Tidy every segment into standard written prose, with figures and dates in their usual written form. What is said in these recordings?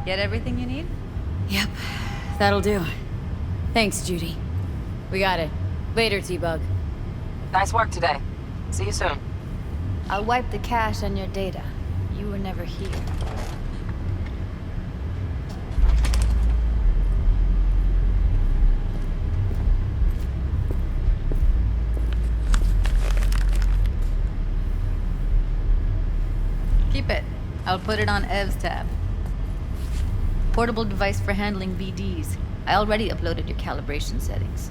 Get everything you need? Yep, that'll do. Thanks, Judy. We got it. Later, T-Bug. Nice work today. See you soon. I'll wipe the cache on your data. You were never here. Keep it. I'll put it on Ev's tab. Portable device for handling BDs. I already uploaded your calibration settings.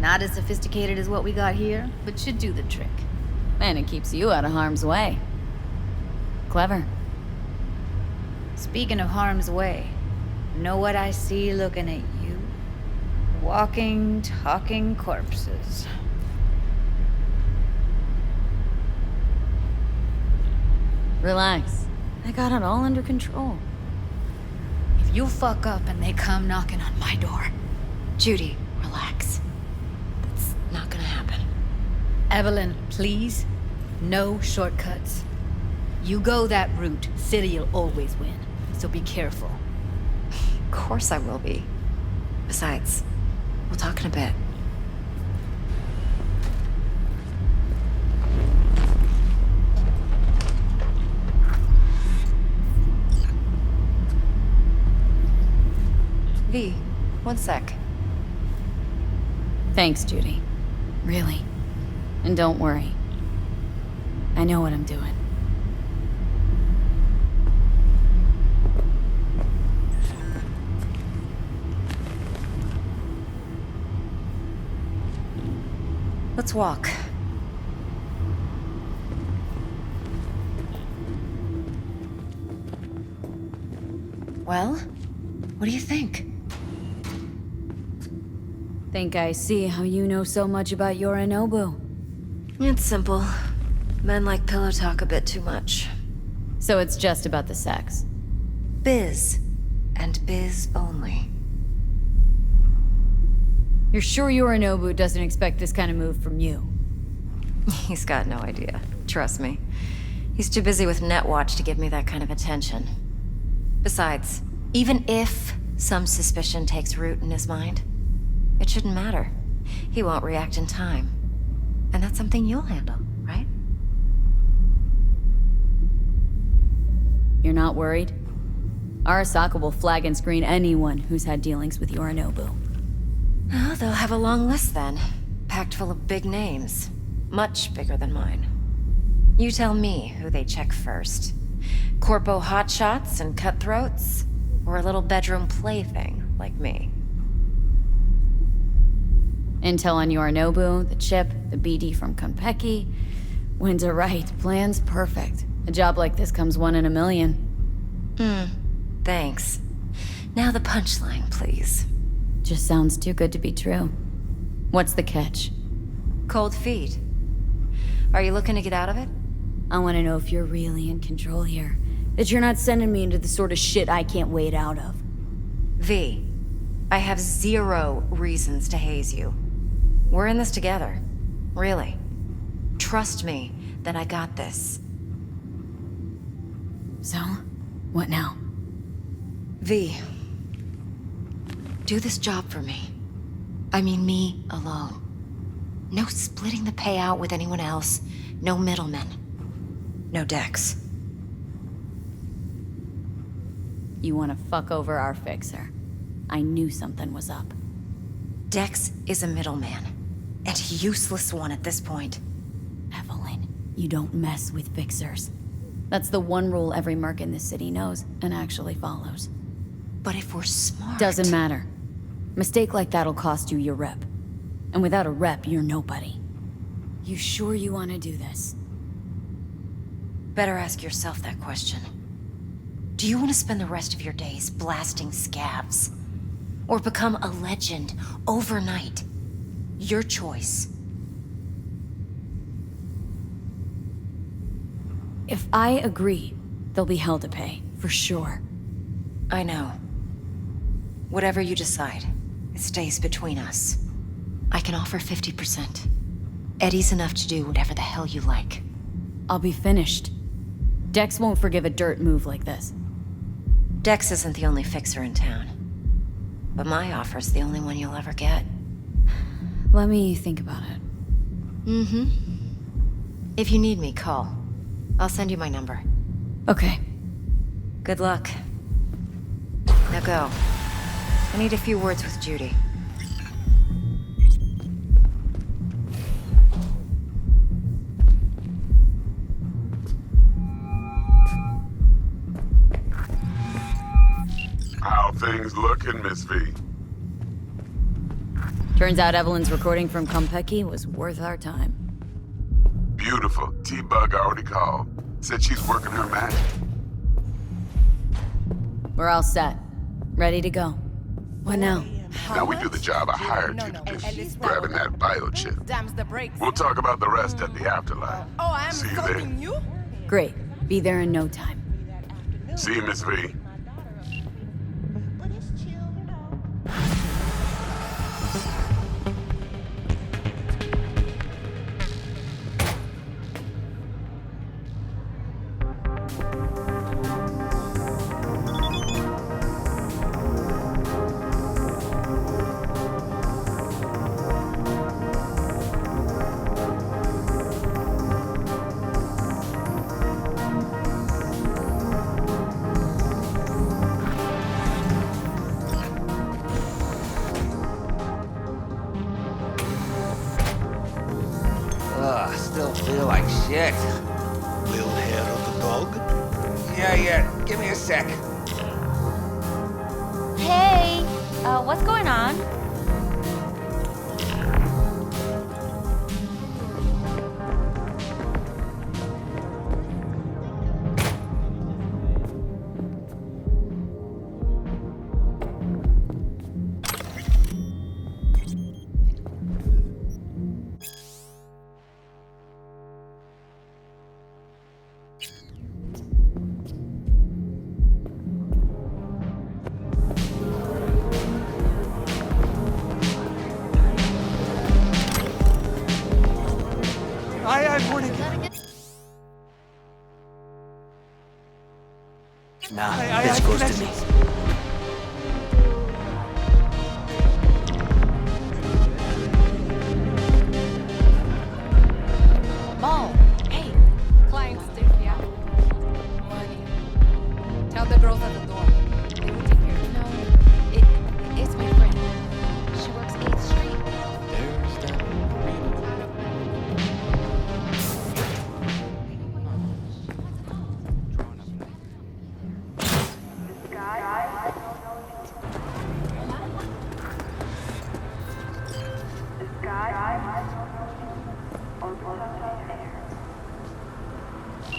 Not as sophisticated as what we got here, but should do the trick. And it keeps you out of harm's way. Clever. Speaking of harm's way, know what I see looking at you? Walking, talking corpses. Relax. I got it all under control. If you fuck up and they come knocking on my door, Judy, relax. That's not gonna happen. Evelyn, please, no shortcuts. You go that route, City'll always win, so be careful. Of course I will be. Besides, we'll talk in a bit. V, one sec. Thanks, Judy. Really. And don't worry. I know what I'm doing. Let's walk. Well, what do you think? Think I see how you know so much about Yorinobu. It's simple. Men like pillow talk a bit too much. So it's just about the sex. Biz. And biz only. You're sure Yorinobu doesn't expect this kind of move from you? He's got no idea. Trust me. He's too busy with Netwatch to give me that kind of attention. Besides, even if some suspicion takes root in his mind, it shouldn't matter. He won't react in time. And that's something you'll handle, right? You're not worried? Arasaka will flag and screen anyone who's had dealings with Yorinobu. Oh, they'll have a long list then. Packed full of big names. Much bigger than mine. You tell me who they check first. Corpo hotshots and cutthroats? Or a little bedroom plaything like me? Intel on Yorinobu, the chip, the BD from Konpeki. Winter right, plan's perfect. A job like this comes one in a million. Thanks. Now the punchline, please. Just sounds too good to be true. What's the catch? Cold feet. Are you looking to get out of it? I want to know if you're really in control here. That you're not sending me into the sort of shit I can't wade out of. V, I have 0 reasons to haze you. We're in this together. Really. Trust me that I got this. So, what now? V, do this job for me. I mean me alone. No splitting the payout with anyone else. No middlemen. No Dex. You want to fuck over our fixer. I knew something was up. Dex is a middleman. And a useless one at this point. Evelyn, you don't mess with fixers. That's the one rule every merc in this city knows and actually follows. But if we're smart... Doesn't matter. Mistake like that'll cost you your rep. And without a rep, you're nobody. You sure you want to do this? Better ask yourself that question. Do you want to spend the rest of your days blasting scabs? Or become a legend overnight? Your choice. If I agree, there'll be hell to pay, for sure. I know. Whatever you decide, it stays between us. I can offer 50%. Eddie's enough to do whatever the hell you like. I'll be finished. Dex won't forgive a dirt move like this. Dex isn't the only fixer in town. But my offer's the only one you'll ever get. Let me think about it. Mm-hmm. If you need me, call. I'll send you my number. Okay. Good luck. Now go. I need a few words with Judy. How things looking, Miss V? Turns out Evelyn's recording from Konpeki was worth our time. Beautiful. T-Bug already called. Said she's working her magic. We're all set. Ready to go. What now? Now we do the job I hired you to do. Grabbing that biochip. Damns the brakes. We'll talk about the rest at the afterlife. Oh, I am See you stalking there. you? Great. Be there in no time. See you, Miss V. Ugh, still feel like shit. Little hair of the dog? Yeah, give me a sec. Hey, what's going on? Nah, this goes to me. Mom, hey, client stiff, yeah? Money. Tell the girls at the door. They will take care of it. No, it's my friend. She works 8th Street. There's that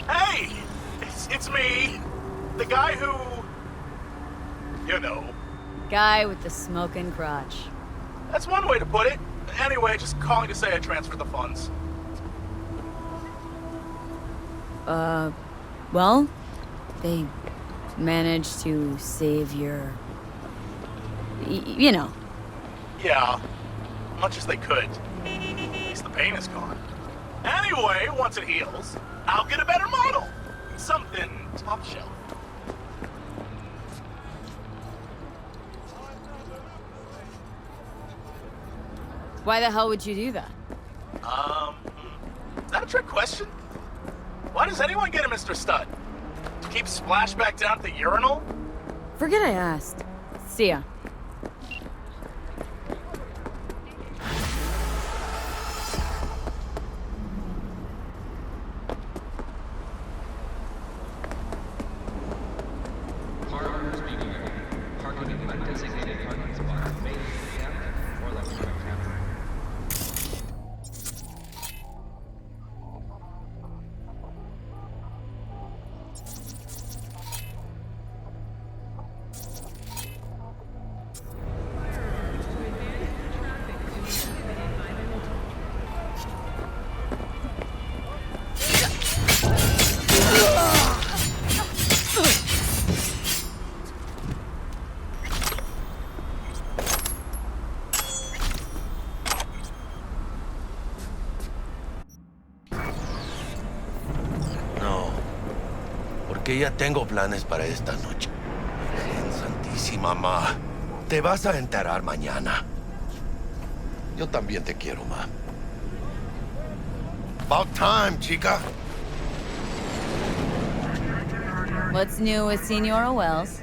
Hey! It's me! The guy who... You know. Guy with the smoking crotch. That's one way to put it. Anyway, just calling to say I transferred the funds. Well, they managed to save your... you know. Yeah. Much as they could. At least the pain is gone. Anyway, once it heals, I'll get a better model. Something top shelf. Why the hell would you do that? Is that a trick question? Why does anyone get a Mr. Stud? To keep Splash back down at the urinal? Forget I asked. See ya. No, porque ya tengo planes para esta noche. Easy, mamá. Te vas a enterar mañana. Yo también te quiero, ma. About time, chica. What's new with Senora Wells?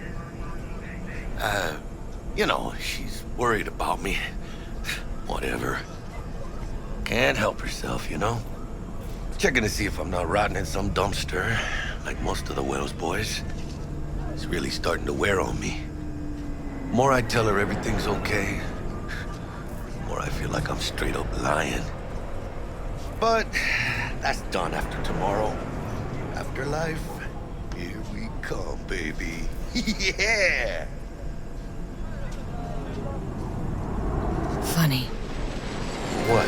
You know, she's worried about me. Whatever. Can't help herself, you know? Checking to see if I'm not rotting in some dumpster, like most of the Wells boys. It's really starting to wear on me. The more I tell her everything's okay, the more I feel like I'm straight up lying. But that's done after tomorrow. Afterlife, here we come, baby. Yeah! Funny. What?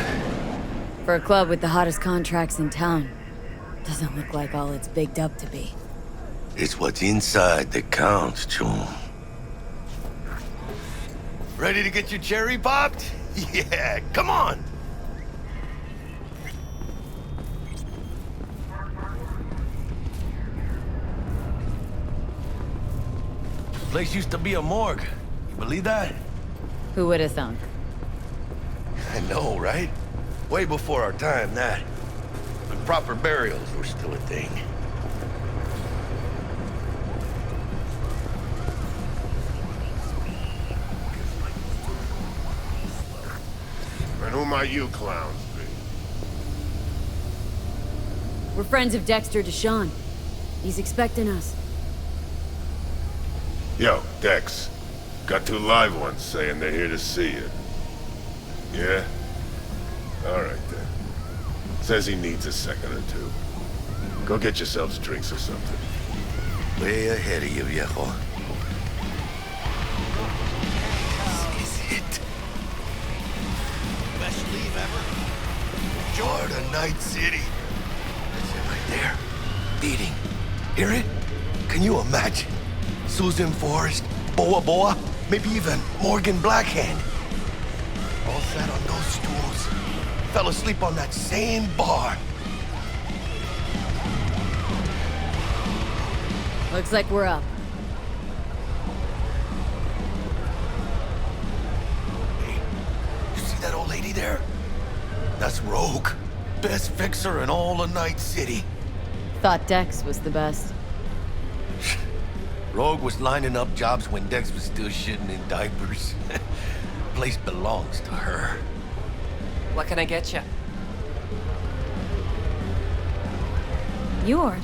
For a club with the hottest contracts in town, doesn't look like all it's bigged up to be. It's what's inside that counts, Chum. Ready to get your cherry popped? Yeah, come on! Place used to be a morgue. You believe that? Who would have thunk? I know, right? Way before our time, that. When proper burials were still a thing. And who might you clowns be? We're friends of Dexter Deshawn. He's expecting us. Yo, Dex. Got 2 live ones saying they're here to see you. Yeah? Alright then. Says he needs a second or 2. Go get yourselves drinks or something. Way ahead of you, viejo. This is it. Best leave ever. Jordan, Night City. That's it right there. Beating. Hear it? Can you imagine? Susan Forrest, Boa Boa, maybe even Morgan Blackhand. All sat on those stools. Fell asleep on that same bar. Looks like we're up. Hey, you see that old lady there? That's Rogue. Best fixer in all of Night City. Thought Dex was the best. Rogue was lining up jobs when Dex was still shitting in diapers. Place belongs to her. What can I get you? You order.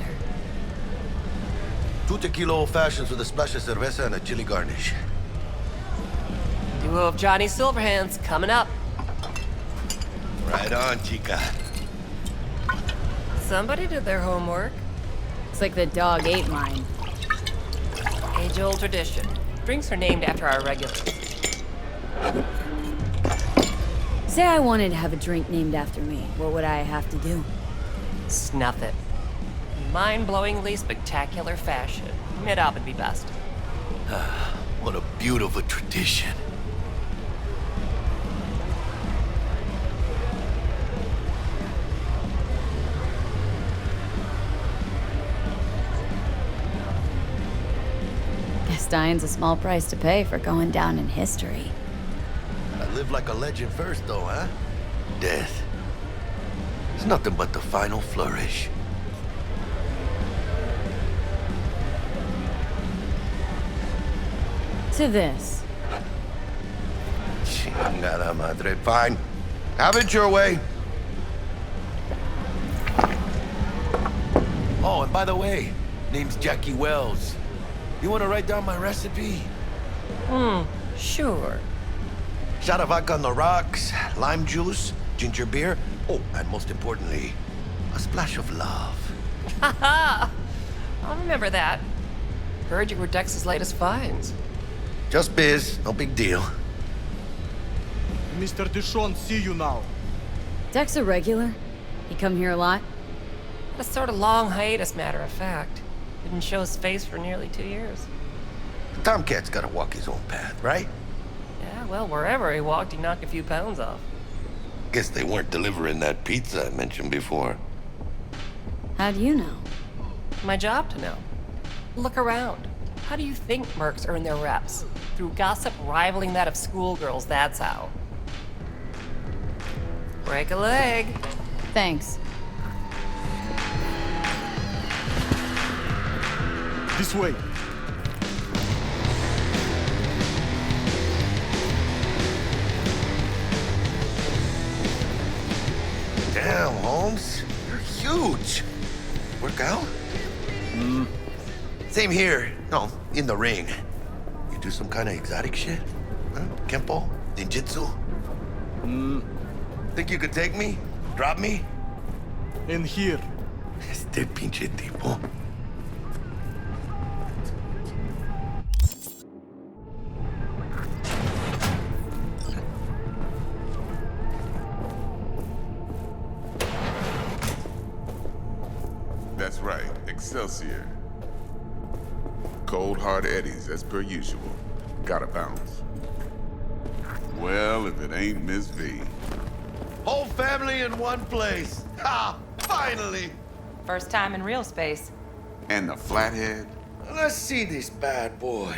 2 tequila old fashions with a splash of cerveza and a chili garnish. Duo of Johnny Silverhands coming up. Right on, chica. Somebody did their homework. Looks like the dog ate mine. Age-old tradition. Drinks are named after our regulars. Say I wanted to have a drink named after me. What would I have to do? Snuff it. Mind-blowingly spectacular fashion. Mid-op would be best. What a beautiful tradition. Guess dying's a small price to pay for going down in history. I live like a legend first, though, huh? Death. It's nothing but the final flourish. To this. Chingada madre. Fine. Have it your way. Oh, and by the way, name's Jackie Wells. You want to write down my recipe? Sure. Shot of vodka on the rocks, lime juice, ginger beer. Oh, and most importantly, a splash of love. Haha! I'll remember that. Heard you were Dex's latest finds. Just biz, no big deal. Mr. Deshawn, see you now. Dex a regular? He come here a lot? A sort of long hiatus, matter of fact. Didn't show his face for nearly 2 years. The Tomcat's gotta walk his own path, right? Yeah, well, wherever he walked, he knocked a few pounds off. Guess they weren't delivering that pizza I mentioned before. How do you know? My job to know. Look around. How do you think mercs earn their reps? Through gossip rivaling that of schoolgirls, that's how. Break a leg. Thanks. This way. Damn, Holmes. You're huge. Work out? Same here. No, in the ring. You do some kind of exotic shit? Huh? Kempo? Ninjutsu? Think you could take me? Drop me? In here. Este pinche tipo. That's right, Excelsior. Cold hard eddies, as per usual. Gotta bounce. Well, if it ain't Miss V. Whole family in one place. Ha! Finally! First time in real space. And the flathead? Let's see this bad boy.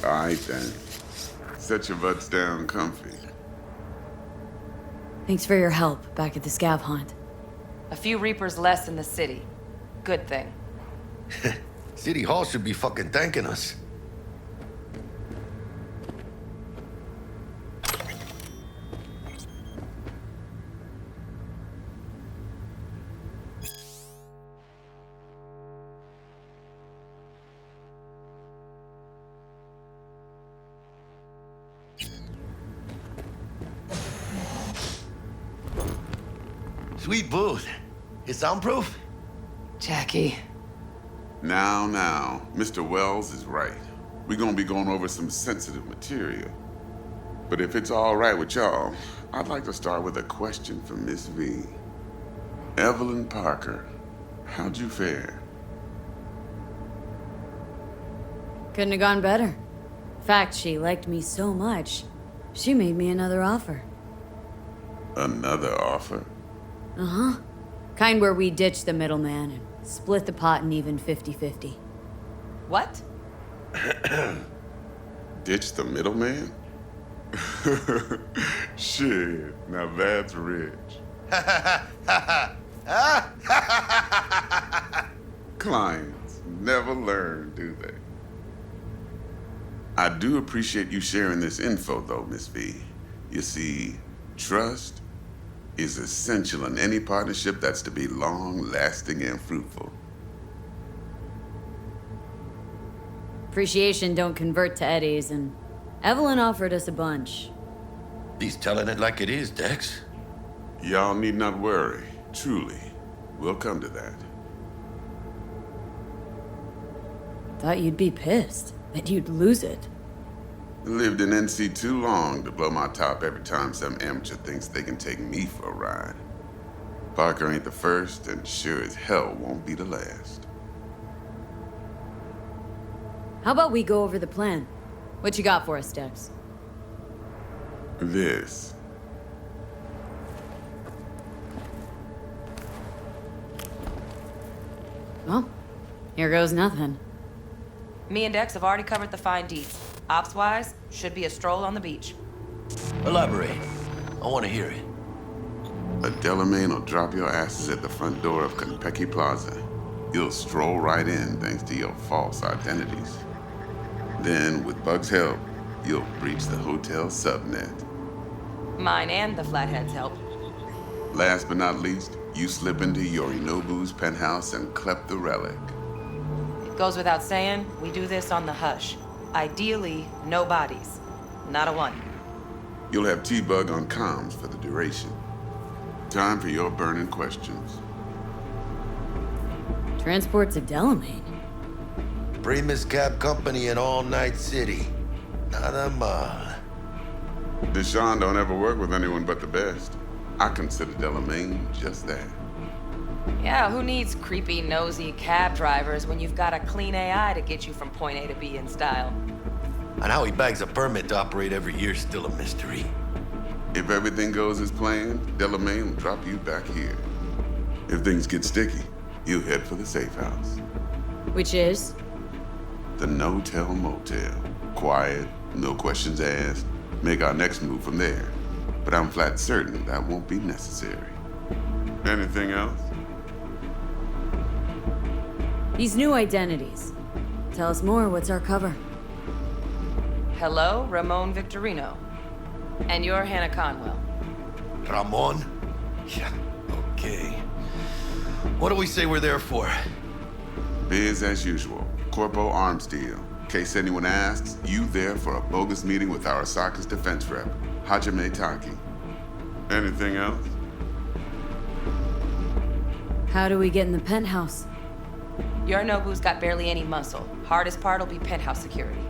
All right, then. Set your butts down comfy. Thanks for your help back at the scav hunt. A few Reapers less in the city. Good thing. City Hall should be fucking thanking us. Sweet booth. It's soundproof? Jackie. Now, Mr. Wells is right. We're gonna be going over some sensitive material. But if it's all right with y'all, I'd like to start with a question for Miss V. Evelyn Parker, how'd you fare? Couldn't have gone better. In fact, she liked me so much, she made me another offer. Another offer? Uh-huh. Kind where we ditch the middleman and split the pot in even 50-50. What? Ditch the middleman? Shit, now that's rich. Clients never learn, do they? I do appreciate you sharing this info, though, Miss V. You see, trust is essential in any partnership that's to be long-lasting and fruitful. Appreciation don't convert to eddies, and Evelyn offered us a bunch. He's telling it like it is, Dex. Y'all need not worry. Truly, we'll come to that. Thought you'd be pissed, that you'd lose it. Lived in NC too long to blow my top every time some amateur thinks they can take me for a ride. Parker ain't the first, and sure as hell won't be the last. How about we go over the plan? What you got for us, Dex? This. Well, here goes nothing. Me and Dex have already covered the fine deets. Ops-wise, should be a stroll on the beach. Elaborate. I want to hear it. A Delamain will drop your asses at the front door of Konpeki Plaza. You'll stroll right in thanks to your false identities. Then, with Bug's help, you'll breach the hotel subnet. Mine and the Flathead's help. Last but not least, you slip into Yorinobu's penthouse and clep the relic. It goes without saying, we do this on the hush. Ideally, no bodies. Not a one. You'll have T-Bug on comms for the duration. Time for your burning questions. Transport to Delamain. Primus Cab Company in All Night City. Nada mal. Deshaun don't ever work with anyone but the best. I consider Delamain just that. Yeah, who needs creepy, nosy cab drivers when you've got a clean AI to get you from point A to B in style? And how he bags a permit to operate every year is still a mystery. If everything goes as planned, Delamain will drop you back here. If things get sticky, you head for the safe house. Which is? The no-tell motel. Quiet, no questions asked. Make our next move from there. But I'm flat certain that won't be necessary. Anything else? These new identities. Tell us more, what's our cover? Hello, Ramon Victorino. And you're Hannah Conwell. Ramon? Yeah, okay. What do we say we're there for? Biz as usual. Corpo arms deal. In case anyone asks, you there for a bogus meeting with Arasaka's defense rep, Hajime Taki. Anything else? How do we get in the penthouse? Yorinobu's got barely any muscle. Hardest part will be penthouse security.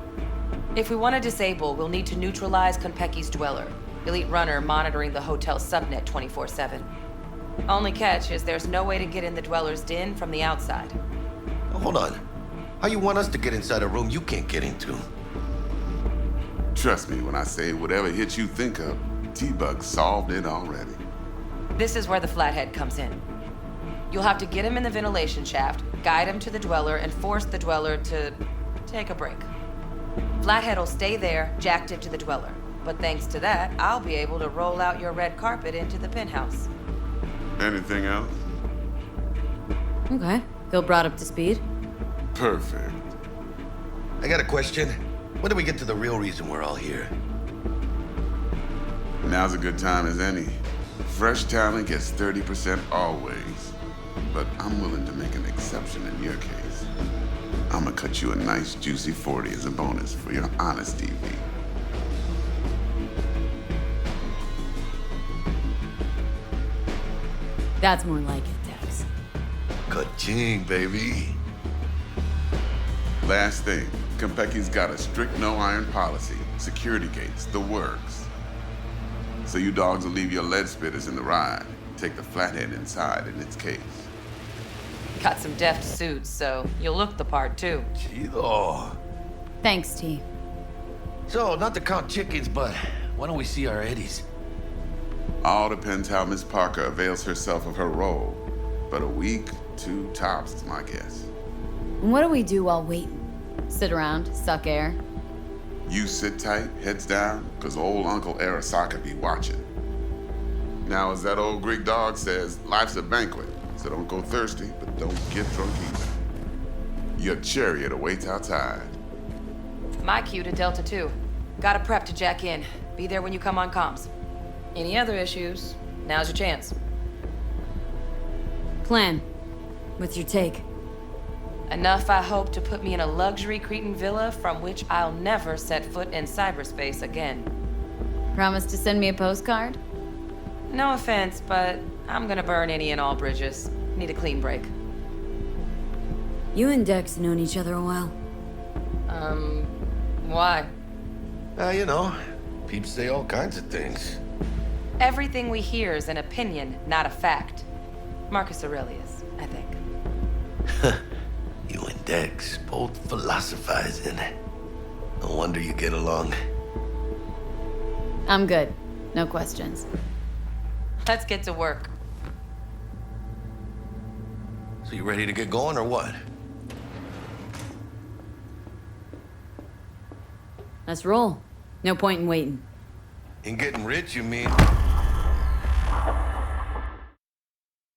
If we want to disable, we'll need to neutralize Konpeki's dweller. Elite runner monitoring the hotel subnet 24/7. Only catch is there's no way to get in the dweller's den from the outside. Hold on. How you want us to get inside a room you can't get into? Trust me when I say whatever hit you think of, T-Bug solved it already. This is where the flathead comes in. You'll have to get him in the ventilation shaft, guide him to the dweller, and force the dweller to take a break. Flathead'll stay there, jacked into the dweller. But thanks to that, I'll be able to roll out your red carpet into the penthouse. Anything else? Okay. Feel brought up to speed? Perfect. I got a question. When do we get to the real reason we're all here? Now's a good time as any. Fresh talent gets 30% always. But I'm willing to make an exception in your case. I'm gonna cut you a nice juicy 40 as a bonus for your honesty, V. That's more like it, Dex. Ka-ching, baby. Last thing, Konpeki's got a strict no-iron policy. Security gates, the works. So you dogs will leave your lead spitters in the ride. Take the flathead inside in its case. Got some deft suits, so you'll look the part too. Chido. Thanks, T. So, not to count chickens, but why don't we see our Eddies? All depends how Miss Parker avails herself of her role. But a week, 2 tops is my guess. And what do we do while waiting? Sit around, suck air? You sit tight, heads down, cause old Uncle Arasaka be watching. Now, as that old Greek dog says, life's a banquet, so don't go thirsty, but don't get drunk either. Your chariot awaits outside. My cue to Delta 2. Gotta prep to jack in. Be there when you come on comms. Any other issues, now's your chance. Plan. What's your take? Enough, I hope, to put me in a luxury Cretan villa from which I'll never set foot in cyberspace again. Promise to send me a postcard? No offense, but I'm gonna burn any and all bridges. Need a clean break. You and Dex known each other a while. Why? You know, peeps say all kinds of things. Everything we hear is an opinion, not a fact. Marcus Aurelius, I think. You and Dex both philosophizing. No wonder you get along. I'm good. No questions. Let's get to work. So you ready to get going or what? Let's roll. No point in waiting. In getting rich, you mean?